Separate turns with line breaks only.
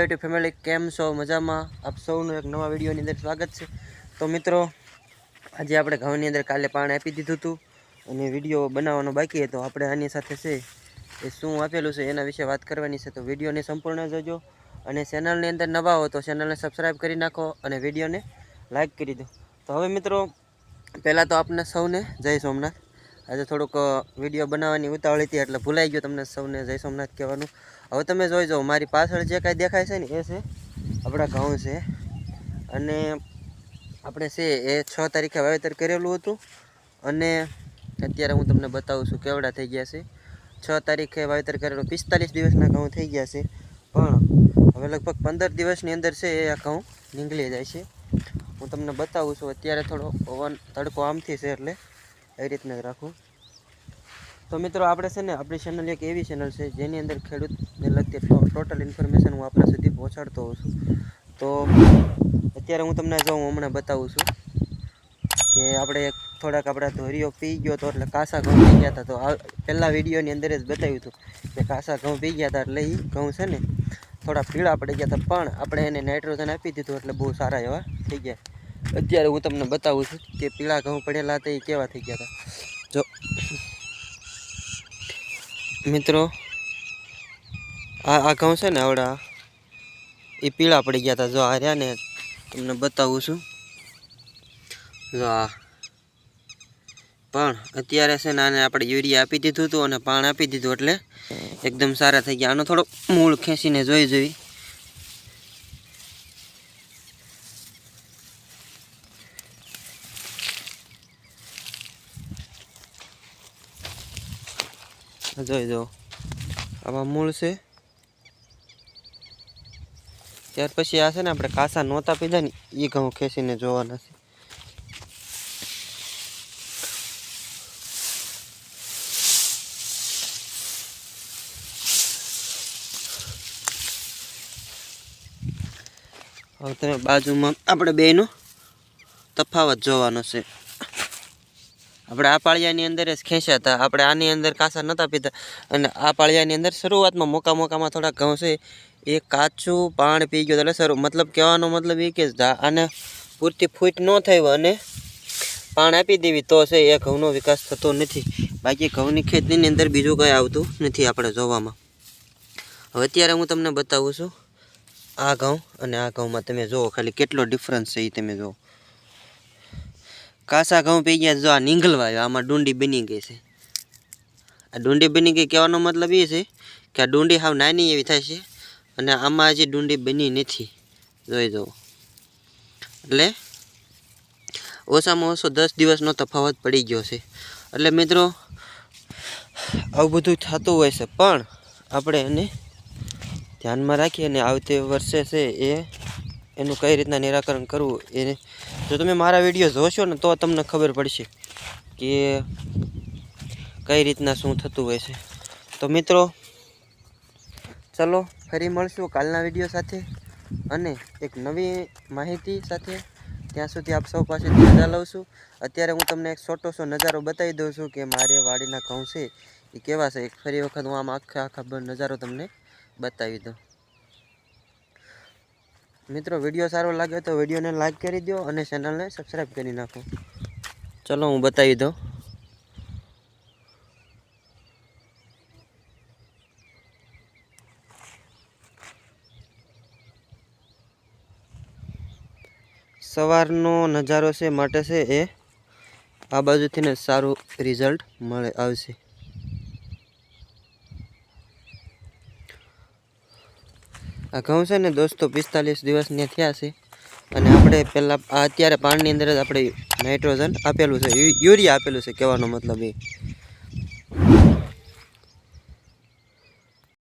YouTube family, કેમ છો? મજામાં? આપ સૌનું એક નવા વિડીયોની અંદર સ્વાગત છે। તો મિત્રો, આજે આપણે ઘઉંની અંદર કાલે પાણી આપી દીધું હતું અને વિડીયો બનાવવાનો બાકી હતો। આપણે આની સાથે છે એ શું આપેલું છે એના વિશે વાત કરવાની છે। તો વિડીયોને સંપૂર્ણ જોજો અને ચેનલની અંદર નવા હો તો ચેનલને સબસ્ક્રાઈબ કરી નાખો અને વિડીયોને લાઈક કરી દો। તો હવે મિત્રો, પહેલાં તો આપને સૌને જય સોમનાથ। આજે થોડુંક વિડીયો બનાવવાની ઉતાવળ હતી એટલે ભૂલાઈ ગયો તમને સૌને જય સોમનાથ કહેવાનું। હવે તમે જોઈ જાઓ, મારી પાછળ જે કાંઈ દેખાય છે ને એ છે આપણા ઘઉં છે અને આપણે છે એ 6 તારીખે વાવેતર કરેલું હતું અને અત્યારે હું તમને બતાવું છું કેવડા થઈ ગયા છે। 6 તારીખે વાવેતર કરેલું 45 દિવસના ઘઉં થઈ ગયા છે, પણ હવે લગભગ 15 દિવસની અંદર છે એ આ ઘઉં નીકળી જાય છે। હું તમને બતાવું છું। અત્યારે થોડો પવન તડકો આમથી છે એટલે એ રીતના જ રાખું। તો મિત્રો, આપણે છે ને આપણી ચેનલ એક એવી ચેનલ છે જેની અંદર ખેડૂતને લગતી ટોટલ ઇન્ફોર્મેશન હું આપણા સુધી પહોંચાડતો હોઉં છું। તો અત્યારે હું તમને હમણાં બતાવું છું કે આપણે થોડાક આપણા ધોરીઓ પી ગયો હતો એટલે કાસા ઘઉં પી ગયા હતા। તો આ પહેલાં વિડીયોની અંદર જ બતાવ્યું હતું કે કાસા ઘઉં પી ગયા હતા એટલે એ ઘઉં છે ને થોડા પીળા પડી ગયા હતા, પણ આપણે એને નાઇટ્રોજન આપી દીધું એટલે બહુ સારા એવા થઈ ગયા। અત્યારે હું તમને બતાવું છું કે પીળા ઘઉં પડેલા હતા એ કેવા થઈ ગયા હતા। જો મિત્રો, આ ઘઉં છે ને આવડા એ પીળા પડી ગયા હતા। જો આ રહ્યા ને, તમને બતાવું છું। જો આ પણ અત્યારે છે ને આને આપણે યુરિયા આપી દીધું હતું અને પાણ આપી દીધું એટલે એકદમ સારા થઈ ગયા। આનો થોડો મૂળ ખેંચીને જોઈ જો આમાં મૂળ છે। ત્યાર પછી આ છે ને આપણે કાસા નહોતા પીધા ને એ ઘઉં ખેંચીને જોવાના છે। હવે તમે બાજુમાં આપણે બેનો તફાવત જોવાનો છે। આપણે આ પાળિયાની અંદર જ ખેંચ્યા હતા, આપણે આની અંદર કાસા નહોતા પીતા અને આ પાળિયાની અંદર શરૂઆતમાં મોકામાં થોડા ઘઉં છે એ કાચું પાણ પી ગયો એટલે મતલબ કહેવાનો મતલબ એ કે આને પૂરતી ફૂટ ન થઈ હોય અને પાણ આપી દેવી તો છે એ ઘઉંનો વિકાસ થતો નથી। બાકી ઘઉંની ખેતીની અંદર બીજું કંઈ આવતું નથી આપણે જોવામાં। હવે અત્યારે હું તમને બતાવું છું આ ઘઉં અને આ ઘઉંમાં તમે જુઓ ખાલી કેટલો ડિફરન્સ છે એ તમે જુઓ। કાસા ઘઉં પી ગયા, જો આ નીંગલવાયો, આમાં ડુંડી બની ગઈ છે। આ ડુંડી બની ગઈ કહેવાનો મતલબ એ છે કે આ ડુંડી હાવ નાની એવી થાય છે અને આમાં હજી ડુંડી બની નથી, જોઈ જુઓ। એટલે ઓછામાં ઓછો 10 દિવસનો તફાવત પડી ગયો છે। એટલે મિત્રો, આવું બધું થતું હોય છે, પણ આપણે એને ધ્યાનમાં રાખી અને આવતી વર્ષે છે એનું કઈ રીતના નિરાકરણ કરવું એને જો તમે મારા વિડીયો જોશો ને તો તમને ખબર પડશે કે કઈ રીતના શું થતું હોય છે। તો મિત્રો, ચલો ફરી મળશું કાલના વિડીયો સાથે અને એક નવી માહિતી સાથે। ત્યાં સુધી આપ સૌ પાસેથી રજા લઉં છું। અત્યારે હું તમને એક છોટો નજારો બતાવી દઉં છું કે મારે વાડીના ઘઉં છે એ કેવા છે। એક ફરી વખત હું આમ આખા નજારો તમને બતાવી દઉં। મિત્રો, વિડીયો સારો લાગે તો વિડીયોને લાઈક કરી દો અને ચેનલને સબસ્ક્રાઈબ કરી નાખો। ચલો હું બતાવી દઉં। સવારનો નજારો છે માટે છે એ આ બાજુથી ને સારું રિઝલ્ટ આવશે। આ ઘઉં છે ને દોસ્તો 45 દિવસની થયા છે અને આપણે પહેલાં અત્યારે પાણીની અંદર જ આપણે નાઇટ્રોજન આપેલું છે, યુરિયા આપેલું છે કહેવાનો મતલબ એ।